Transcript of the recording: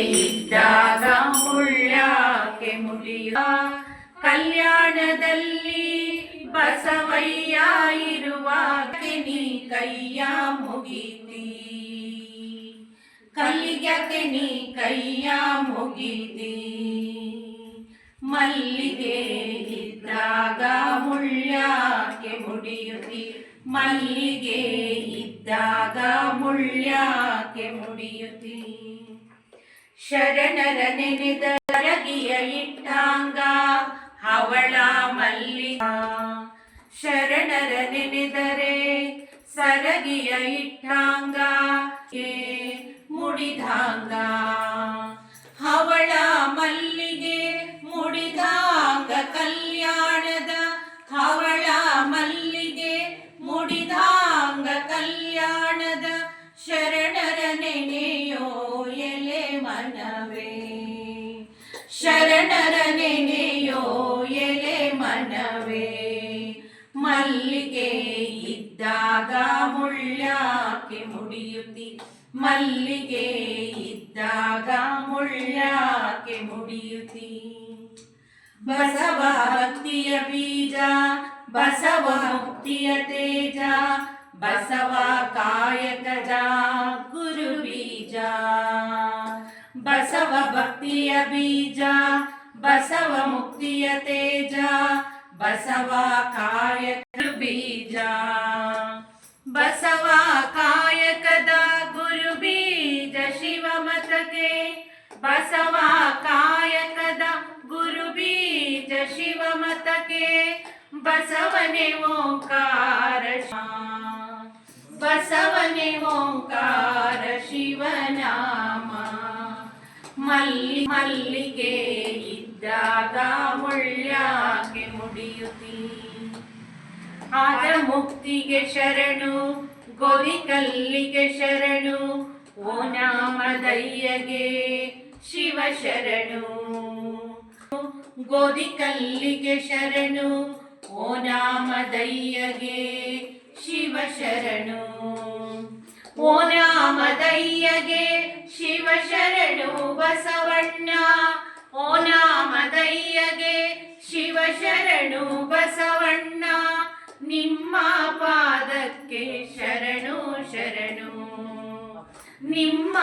ಇದ್ದಾಗ ಮುಳ್ಳ್ಯಾಕೆ ಮುಡಿಯುವ ಕಲ್ಯಾಣದಲ್ಲಿ ಬಸವಯ್ಯ ಇರುವಾಗ ನೀ ಕೈಯ ಮುಗಿತಿ ಕಲ್ಲಿಗೆ ನೀ ಕೈಯ ಮುಗಿತಿ ಮಲ್ಲಿಗೆ ಇದ್ದಾಗ ಮುಳ್ಳ್ಯಾಕೆ ಮುಡಿಯುತ್ತಿ ಮಲ್ಲಿಗೆ ಇದ್ದಾಗ ಮುಳ್ಳ್ಯಾಕೆ ಮುಡಿಯುತ್ತಿ ಶರಣರ ನೆನೆದ ಸರಗಿಯ ಇಟ್ಟಾಂಗ ಹವಳ ಮಲ್ಲಿಗ ಶರಣರ ನೆನೆದರೆ ಸರಗಿಯ ಇಟ್ಟಾಂಗ ಮುಡಿದಾಂಗ ಹವಳ ಮಲ್ಲಿಗೆ ಮುಡಿದಾಂಗ ಕಲ್ಯಾಣದ ಹವಳ ಮಲ್ಲಿಗೆ ಮುಡಿದಾಂಗ ಕಲ್ಯಾಣದ ಶರಣರ ನೆನೆಯೋ ಎಲೆ ಮನವೇ ಶರಣರ ನೆನೆಯೋ ಎಲೆ ಮನವೇ ಮಲ್ಲಿಗೆ ಇದ್ದಾಗ ಮುಳ್ಳ್ಯಾಕೆ ಮುಡಿಯುತ್ತಿ ಮಲ್ಲಿಗೆ ಇದ್ದಾಗ ಮುಳ್ಳ್ಯಾಕೆ ಮುಡಿಯುತ್ತಿ ಬಸವ ಭಕ್ತಿಯ ಬೀಜ ಬಸವ ಮುಕ್ತಿಯ ತೇಜ ಬಸವ ಕಾಯಕದ ಗುರು ಬೀಜ ಬಸವ ಭಕ್ತಿಯ ಬೀಜ ಬಸವ ಮುಕ್ತಿಯ ತೇಜ ಬಸವ ಕಾಯಕ ಬೀಜ ಬಸವ ಕಾಯಕದ ಗುರು ಬೀಜ ಶಿವಮತಕ್ಕೆ ಬಸವ ಕಾಯಕದ ಗುರು ಬೀಜ ಶಿವಮತಕ್ಕೆ ಬಸವನೇ ಓಂಕಾರ ಬಸವನೇ ಓಂಕಾರ ಶಿವನಾಮ ಮಲ್ಲಿಗೆ ಇದ್ದಾಗ ಮುಳ್ಳ್ಯಾಕೆ ಮುಡಿಯುತ್ತಿ ಆದ ಮುಕ್ತಿಗೆ ಶರಣು ಗೋರಿಕಲ್ಲಿಗೆ ಶರಣು ಓ ನಾಮದಯ್ಯಗೆ ಶಿವ ಶರಣು ಗೋರಿಕಲ್ಲಿಗೆ ಶರಣು ಓ ನಾಮದಯ್ಯಗೆ ಶಿವ ಶರಣು ಓ ನಾಮದಯ್ಯಗೆ ಶಿವ ಶರಣು ಬಸವಣ್ಣ ಓ ನಾಮದಯ್ಯಗೆ ಶಿವ ಶರಣು ಬಸವಣ್ಣ ನಿಮ್ಮ ಪಾದಕ್ಕೆ ಶರಣು ಶರಣು ನಿಮ್ಮ